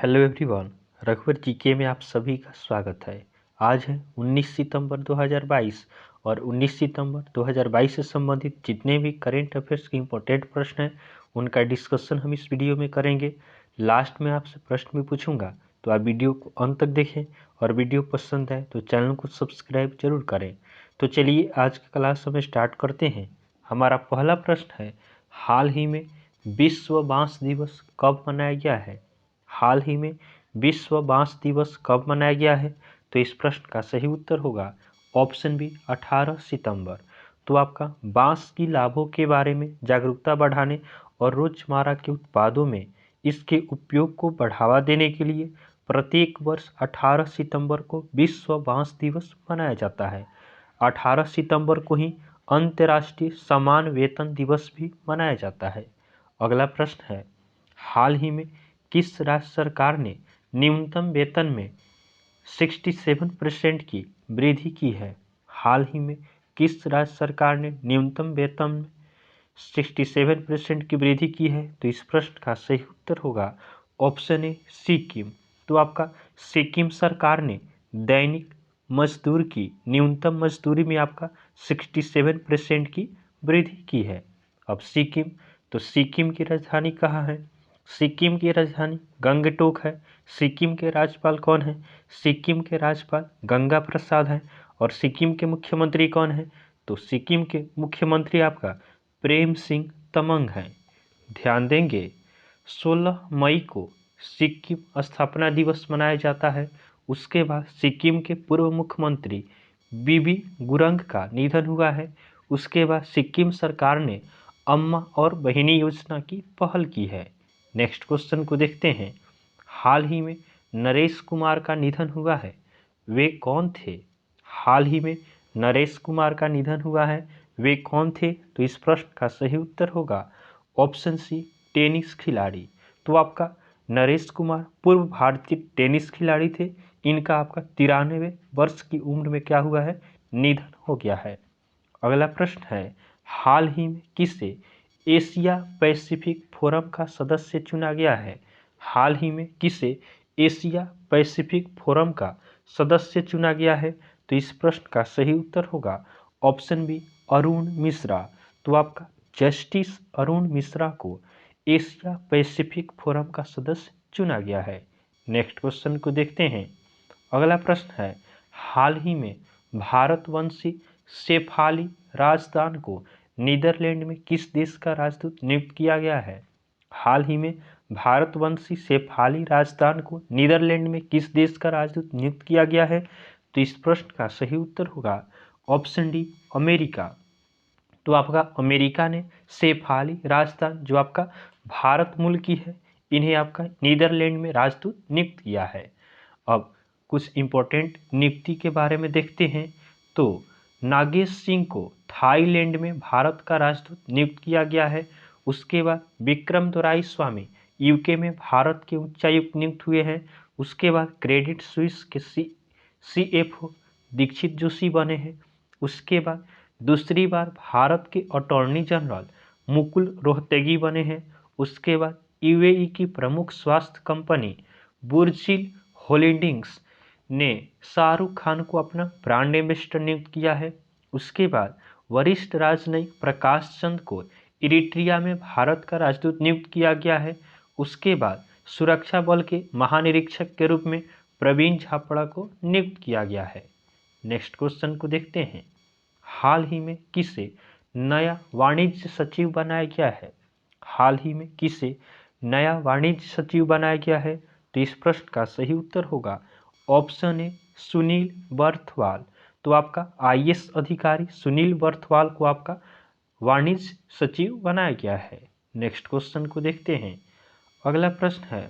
Hello everyone, रघुवर GK में आप सभी का स्वागत है। आज है 19 सितंबर 2022 और 19 सितंबर 2022 से संबंधित जितने भी करेंट अफेयर्स के इम्पोर्टेंट प्रश्न हैं उनका डिस्कशन हम इस वीडियो में करेंगे। लास्ट में आपसे प्रश्न भी पूछूंगा, तो आप वीडियो को अंत तक देखें और वीडियो पसंद आए तो चैनल को सब्सक्राइब जरूर करें। तो चलिए आज का क्लास हम स्टार्ट करते हैं। हमारा पहला प्रश्न है, हाल ही में विश्व बांस दिवस कब मनाया गया है? हाल ही में विश्व बांस दिवस कब मनाया गया है? तो इस प्रश्न का सही उत्तर होगा ऑप्शन बी 18 सितंबर। तो आपका बांस की लाभों के बारे में जागरूकता बढ़ाने और रोजमर्रा के उत्पादों में इसके उपयोग को बढ़ावा देने के लिए प्रत्येक वर्ष 18 सितंबर को विश्व बांस दिवस मनाया जाता है। 18 सितंबर को ही अंतर्राष्ट्रीय समान वेतन दिवस भी मनाया जाता है। अगला प्रश्न है, हाल ही में किस राज्य सरकार ने न्यूनतम वेतन में 67% की वृद्धि की है? हाल ही में किस राज्य सरकार ने न्यूनतम वेतन में 67% की वृद्धि की है? तो इस प्रश्न का सही उत्तर होगा ऑप्शन ए सिक्किम। तो आपका सिक्किम सरकार ने दैनिक मजदूर की न्यूनतम मजदूरी में आपका 67% की वृद्धि की है। अब सिक्किम, तो सिक्किम की राजधानी कहाँ है? सिक्किम की राजधानी गंगटोक है। सिक्किम के राज्यपाल कौन है? सिक्किम के राज्यपाल गंगा प्रसाद हैं। और सिक्किम के मुख्यमंत्री कौन है? तो सिक्किम के मुख्यमंत्री आपका प्रेम सिंह तमंग हैं। ध्यान देंगे 16 मई को सिक्किम स्थापना दिवस मनाया जाता है। उसके बाद सिक्किम के पूर्व मुख्यमंत्री बीबी गुरंग का निधन हुआ है। उसके बाद सिक्किम सरकार ने अम्मा और बहिनी योजना की पहल की है। नेक्स्ट क्वेश्चन को देखते हैं, हाल ही में नरेश कुमार का निधन हुआ है, वे कौन थे? हाल ही में नरेश कुमार का निधन हुआ है, वे कौन थे? तो इस प्रश्न का सही उत्तर होगा ऑप्शन सी टेनिस खिलाड़ी। तो आपका नरेश कुमार पूर्व भारतीय टेनिस खिलाड़ी थे। इनका आपका 93 वर्ष की उम्र में क्या हुआ है? निधन हो गया है। अगला प्रश्न है, हाल ही में किसे एशिया पैसिफिक फोरम का सदस्य चुना गया है? हाल ही में किसे एशिया पैसिफिक फोरम का सदस्य चुना गया है? तो इस प्रश्न का सही उत्तर होगा ऑप्शन बी अरुण मिश्रा। तो आपका जस्टिस अरुण मिश्रा को एशिया पैसिफिक फोरम का सदस्य चुना गया है। नेक्स्ट क्वेश्चन को देखते हैं। अगला प्रश्न है, हाल ही में भारतवंशी शेफाली राजदान को नीदरलैंड में किस देश का राजदूत नियुक्त किया गया है? हाल ही में भारतवंशी शेफाली राजदान को नीदरलैंड में किस देश का राजदूत नियुक्त किया गया है? तो इस प्रश्न का सही उत्तर होगा ऑप्शन डी अमेरिका। तो आपका अमेरिका ने शेफाली राजदान, जो आपका भारत मूल की है, इन्हें आपका नीदरलैंड में राजदूत नियुक्त किया है। अब कुछ इम्पोर्टेंट नियुक्ति के बारे में देखते हैं। तो नागेश सिंह को थाईलैंड में भारत का राजदूत नियुक्त किया गया है। उसके बाद विक्रम दोराईस्वामी यूके में भारत के उच्चायुक्त नियुक्त हुए हैं। उसके बाद क्रेडिट स्विस के CFO दीक्षित जोशी बने हैं। उसके बाद दूसरी बार भारत के अटॉर्नी जनरल मुकुल रोहतगी बने हैं। उसके बाद UAE की प्रमुख स्वास्थ्य कंपनी बुर्जिल होल्डिंग्स ने शाहरुख खान को अपना ब्रांड एम्बेसडर नियुक्त किया है। उसके बाद वरिष्ठ राजनयिक प्रकाश चंद को इरिट्रिया में भारत का राजदूत नियुक्त किया गया है। उसके बाद सुरक्षा बल के महानिरीक्षक के रूप में प्रवीण झापड़ा को नियुक्त किया गया है। नेक्स्ट क्वेश्चन को देखते हैं, हाल ही में किसे नया वाणिज्य सचिव बनाया गया है? हाल ही में किसे नया वाणिज्य सचिव बनाया गया है? तो इस प्रश्न का सही उत्तर होगा ऑप्शन ए सुनील बर्थवाल। तो आपका IAS अधिकारी सुनील बर्थवाल को आपका वाणिज्य सचिव बनाया गया है। नेक्स्ट क्वेश्चन को देखते हैं। अगला प्रश्न है,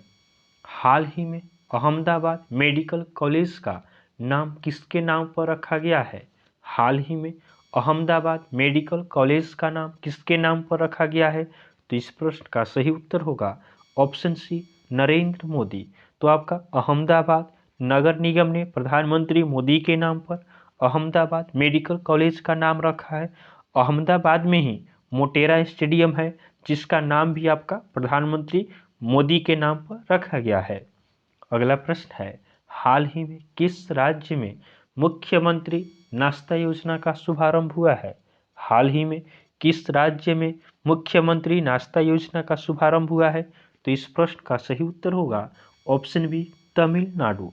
हाल ही में अहमदाबाद मेडिकल कॉलेज का नाम किसके नाम पर रखा गया है? हाल ही में अहमदाबाद मेडिकल कॉलेज का नाम किसके नाम पर रखा गया है? तो इस प्रश्न का सही उत्तर होगा ऑप्शन सी नरेंद्र मोदी। तो आपका अहमदाबाद नगर निगम ने प्रधानमंत्री मोदी के नाम पर अहमदाबाद मेडिकल कॉलेज का नाम रखा है। अहमदाबाद में ही मोटेरा स्टेडियम है, जिसका नाम भी आपका प्रधानमंत्री मोदी के नाम पर रखा गया है। अगला प्रश्न है, हाल ही में किस राज्य में मुख्यमंत्री नाश्ता योजना का शुभारंभ हुआ है? हाल ही में किस राज्य में मुख्यमंत्री नाश्ता योजना का शुभारंभ हुआ है? तो इस प्रश्न का सही उत्तर होगा ऑप्शन बी, तमिलनाडु।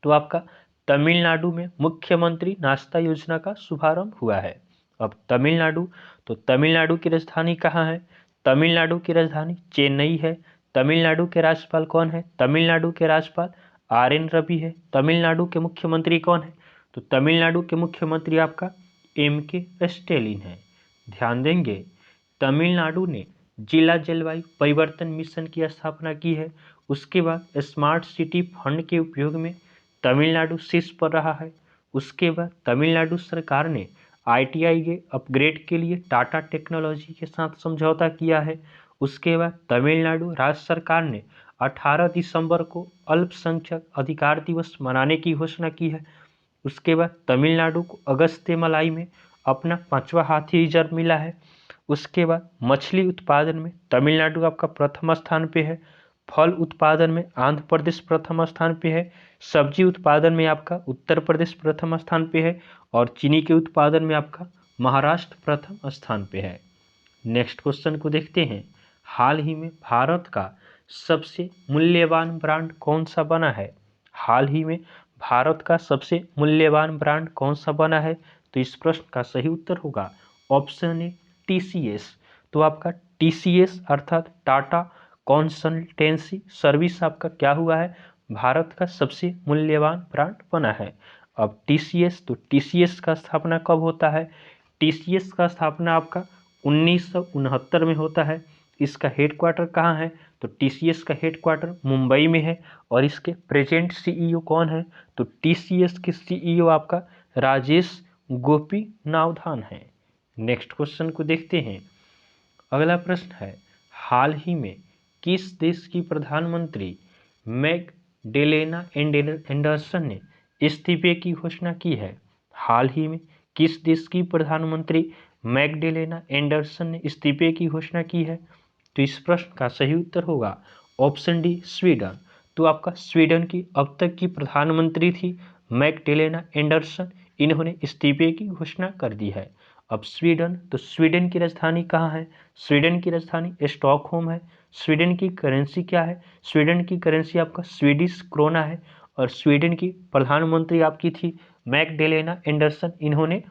तो आपका तमिलनाडु में मुख्यमंत्री नाश्ता योजना का शुभारंभ हुआ है। अब तमिलनाडु, तो तमिलनाडु की राजधानी कहाँ है? तमिलनाडु की राजधानी चेन्नई है। तमिलनाडु के राज्यपाल कौन है? तमिलनाडु के राज्यपाल RN रवि है। तमिलनाडु के मुख्यमंत्री कौन है? तो तमिलनाडु के मुख्यमंत्री आपका MK स्टैलिन है। ध्यान देंगे, तमिलनाडु ने जिला जलवायु परिवर्तन मिशन की स्थापना की है। उसके बाद स्मार्ट सिटी फंड के उपयोग में तमिलनाडु शीर्ष पर रहा है। उसके बाद तमिलनाडु सरकार ने ITI के अपग्रेड के लिए टाटा टेक्नोलॉजी के साथ समझौता किया है। उसके बाद तमिलनाडु राज्य सरकार ने 18 दिसंबर को अल्पसंख्यक अधिकार दिवस मनाने की घोषणा की है। उसके बाद तमिलनाडु को अगस्त्य मलाई में अपना 5वां हाथी रिजर्व मिला है। उसके बाद मछली उत्पादन में तमिलनाडु आपका प्रथम स्थान पे है। फल उत्पादन में आंध्र प्रदेश प्रथम स्थान पे है। सब्जी उत्पादन में आपका उत्तर प्रदेश प्रथम स्थान पे है। और चीनी के उत्पादन में आपका महाराष्ट्र प्रथम स्थान पे है। नेक्स्ट क्वेश्चन को देखते हैं, हाल ही में भारत का सबसे मूल्यवान ब्रांड कौन सा बना है? हाल ही में भारत का सबसे मूल्यवान ब्रांड कौन सा बना है? तो इस प्रश्न का सही उत्तर होगा ऑप्शन ए, TCS। तो आपका TCS अर्थात टाटा कंसल्टेंसी सर्विस आपका क्या हुआ है? भारत का सबसे मूल्यवान ब्रांड बना है। अब TCS, तो TCS का स्थापना कब होता है? TCS का स्थापना आपका 1969 में होता है। इसका हेडक्वार्टर कहाँ है? तो TCS का हेडक्वार्टर मुंबई में है। और इसके प्रेजेंट CEO कौन है? तो TCS के CEO आपका राजेश गोपीनाथन है। नेक्स्ट क्वेश्चन को देखते हैं, अगला प्रश्न है, हाल ही में किस देश की प्रधानमंत्री मैगडेलेना एंडरसन ने इस्तीफे की घोषणा की है? हाल ही में किस देश की प्रधानमंत्री मैगडेलेना एंडरसन ने इस्तीफे की घोषणा की है? तो इस प्रश्न का सही उत्तर होगा ऑप्शन डी, स्वीडन। तो आपका स्वीडन की अब तक की प्रधानमंत्री थी मैगडेलेना एंडरसन, इन्होंने इस्तीफे की घोषणा कर दी है। अब स्वीडन, तो स्वीडन की राजधानी कहाँ है? स्वीडन की राजधानी स्टॉकहोम है। स्वीडन की करेंसी क्या है? स्वीडन की करेंसी आपका स्वीडिश क्रोना है। और स्वीडन की प्रधानमंत्री आपकी थी मैगडेलेना एंडरसन, इन्होंने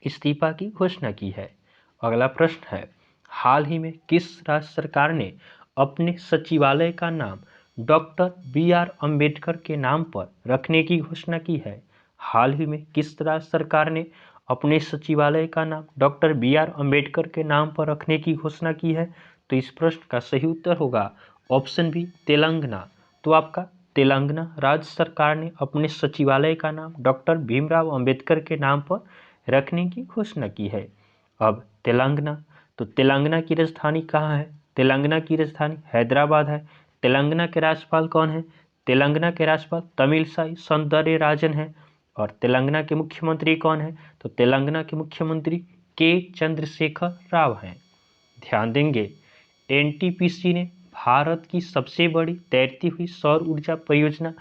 इस्तीफा की घोषणा की है। अगला प्रश्न है, हाल ही में किस राज्य सरकार ने अपने सचिवालय का नाम डॉक्टर BR अम्बेडकर के नाम पर रखने की घोषणा की है? हाल ही में किस राज्य सरकार ने अपने सचिवालय का नाम डॉक्टर BR अम्बेडकर के नाम पर रखने की घोषणा की है? तो इस प्रश्न का सही उत्तर होगा ऑप्शन बी, तेलंगाना। तो आपका तेलंगाना राज्य सरकार ने अपने सचिवालय का नाम डॉक्टर भीमराव अंबेडकर के नाम पर रखने की घोषणा की है। अब तेलंगाना, तो तेलंगाना की राजधानी कहाँ है? तेलंगाना की राजधानी हैदराबाद है। तेलंगाना के राज्यपाल कौन है? तेलंगाना के राज्यपाल तमिलसाई सौंदरराजन है। और तेलंगाना के मुख्यमंत्री कौन है? तो तेलंगाना के मुख्यमंत्री K चंद्रशेखर राव हैं। ध्यान देंगे, NTPC ने भारत की सबसे बड़ी तैरती हुई सौर ऊर्जा परियोजना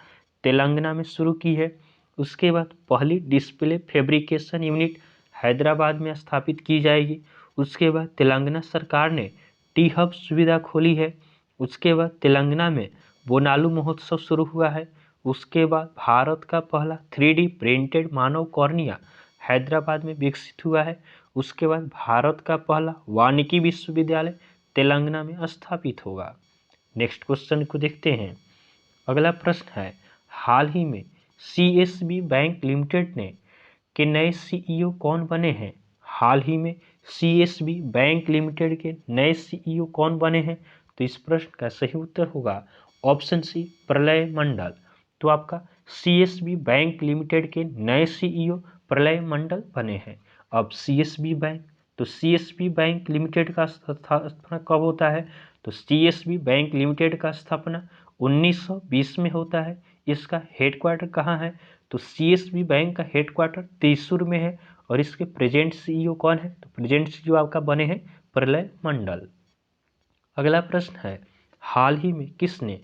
तेलंगाना में शुरू की है। उसके बाद पहली डिस्प्ले फैब्रिकेशन यूनिट हैदराबाद में स्थापित की जाएगी। उसके बाद तेलंगाना सरकार ने T-हब सुविधा खोली है। उसके बाद तेलंगाना में बोनालू महोत्सव शुरू हुआ है। उसके बाद भारत का पहला 3D प्रिंटेड मानव कॉर्निया हैदराबाद में विकसित हुआ है। उसके बाद भारत का पहला वानिकी विश्वविद्यालय तेलंगाना में स्थापित होगा। नेक्स्ट क्वेश्चन को देखते हैं, अगला प्रश्न है, हाल ही में CSB बैंक लिमिटेड के नए CEO कौन बने हैं? हाल ही में CSB बैंक लिमिटेड के नए CEO कौन बने हैं? तो इस प्रश्न का सही उत्तर होगा ऑप्शन सी, प्रलय मंडल। तो आपका CSB बैंक लिमिटेड के नए CEO प्रलय मंडल बने हैं। अब CSB बैंक, तो CSB बैंक लिमिटेड का स्थापना कब होता है? तो CSB बैंक लिमिटेड का स्थापना 1920 में होता है। इसका हेडक्वार्टर कहाँ है? तो CSB बैंक का हेडक्वार्टर त्रिशूर में है। और इसके प्रेजेंट CEO कौन है? तो प्रेजेंट CEO आपका बने हैं प्रलय मंडल। अगला प्रश्न है, हाल ही में किसने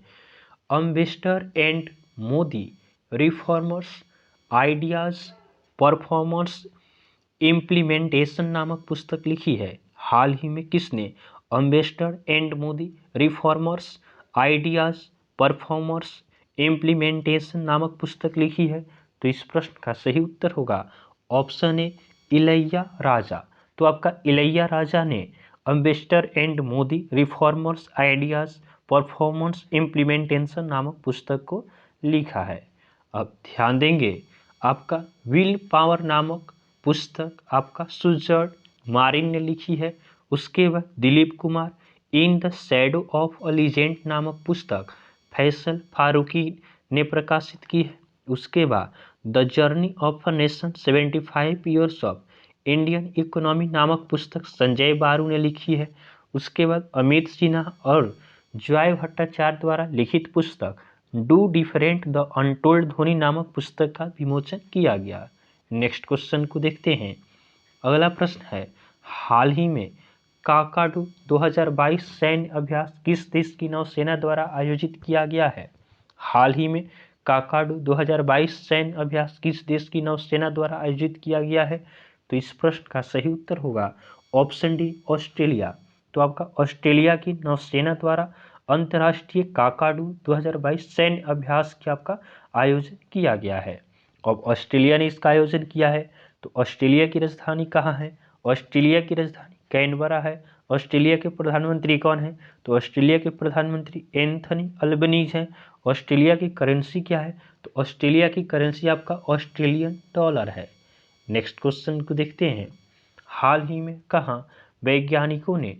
ambassador and Modi reformers ideas performers implementation नामक पुस्तक लिखी है? हाल ही में किसने ambassador and Modi reformers ideas performers implementation नामक पुस्तक लिखी है? तो इस प्रश्न का सही उत्तर होगा ऑप्शन ए इलैया राजा। तो आपका इलैया राजा ने ambassador and Modi reformers ideas performance implementation नामक पुस्तक को लिखा है। अब ध्यान देंगे, आपका विल पावर नामक पुस्तक आपका सुजर्ड मारिन ने लिखी है। उसके बाद Dilip Kumar in the shadow of a legend नामक पुस्तक फैसल फारूकी ने प्रकाशित की है। उसके बाद the journey of a nation 75 years of Indian economy नामक पुस्तक संजय बारू ने लिखी है। उसके बाद अमित सिन्हा और जॉय भट्टाचार्य द्वारा लिखित पुस्तक डू डिफरेंट द अनटोल्ड ध्वनि नामक पुस्तक का विमोचन किया गया। नेक्स्ट क्वेश्चन को देखते हैं। अगला प्रश्न है, हाल ही में काकाडू 2022 सैन्य अभ्यास किस देश की नौसेना द्वारा आयोजित किया गया है? हाल ही में काकाडू 2022 सैन्य अभ्यास किस देश की नौसेना द्वारा आयोजित किया गया है? तो इस प्रश्न का सही उत्तर होगा ऑप्शन डी ऑस्ट्रेलिया। तो आपका ऑस्ट्रेलिया की नौसेना द्वारा अंतर्राष्ट्रीय काकाडू 2022 सैन्य अभ्यास का आपका आयोजन किया गया है। अब ऑस्ट्रेलिया ने इसका आयोजन किया है, तो ऑस्ट्रेलिया की राजधानी कहाँ है? ऑस्ट्रेलिया की राजधानी कैनबरा है। ऑस्ट्रेलिया के प्रधानमंत्री कौन है? तो ऑस्ट्रेलिया के प्रधानमंत्री एंथनी अल्बनीज हैं। ऑस्ट्रेलिया की करेंसी क्या है? तो ऑस्ट्रेलिया की करेंसी आपका ऑस्ट्रेलियन डॉलर है। नेक्स्ट क्वेश्चन को देखते हैं। हाल ही में कहाँ वैज्ञानिकों ने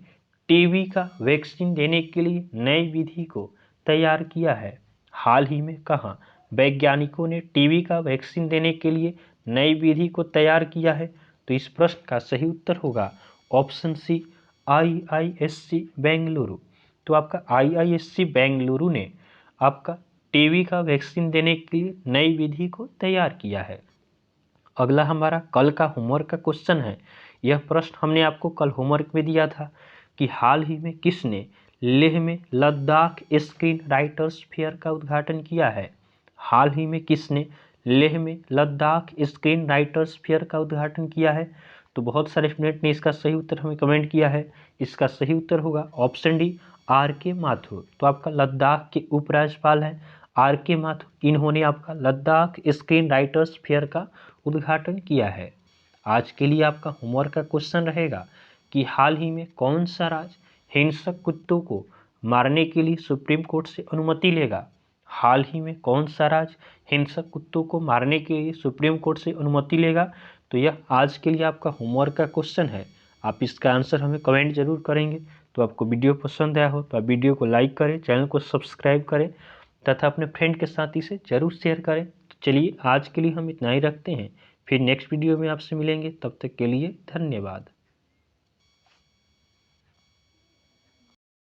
टीबी का वैक्सीन देने के लिए नई विधि को तैयार किया है? हाल ही में कहाँ वैज्ञानिकों ने टीबी का वैक्सीन देने के लिए नई विधि को तैयार किया है? तो इस प्रश्न का सही उत्तर होगा ऑप्शन सी IISc बेंगलुरु। तो आपका IISc बेंगलुरु ने आपका टीबी का वैक्सीन देने के लिए नई विधि को तैयार किया है। अगला हमारा कल का होमवर्क का क्वेश्चन है। यह प्रश्न हमने आपको कल होमवर्क में दिया था कि हाल ही में किसने लेह में लद्दाख स्क्रीन राइटर्स फेयर का उद्घाटन किया है? हाल ही में किसने लेह में लद्दाख स्क्रीन राइटर्स फेयर का उद्घाटन किया है? तो बहुत सारे स्टूडेंट ने इसका सही उत्तर हमें कमेंट किया है। इसका सही उत्तर होगा ऑप्शन डी RK माथुर। तो आपका लद्दाख के उपराज्यपाल हैं RK माथुर। इन्होंने आपका लद्दाख स्क्रीन राइटर्स फेयर का उद्घाटन किया है। आज के लिए आपका होमवर्क का क्वेश्चन रहेगा कि हाल ही में कौन सा राज्य हिंसक कुत्तों को मारने के लिए सुप्रीम कोर्ट से अनुमति लेगा? हाल ही में कौन सा राज्य हिंसक कुत्तों को मारने के लिए सुप्रीम कोर्ट से अनुमति लेगा? तो यह आज के लिए आपका होमवर्क का क्वेश्चन है। आप इसका आंसर हमें कमेंट जरूर करेंगे। तो आपको वीडियो पसंद आया हो तो आप वीडियो को लाइक करें, चैनल को सब्सक्राइब करें तथा अपने फ्रेंड के साथ इसे जरूर शेयर करें। तो चलिए आज के लिए हम इतना ही रखते हैं, फिर नेक्स्ट वीडियो में आपसे मिलेंगे। तब तक के लिए धन्यवाद।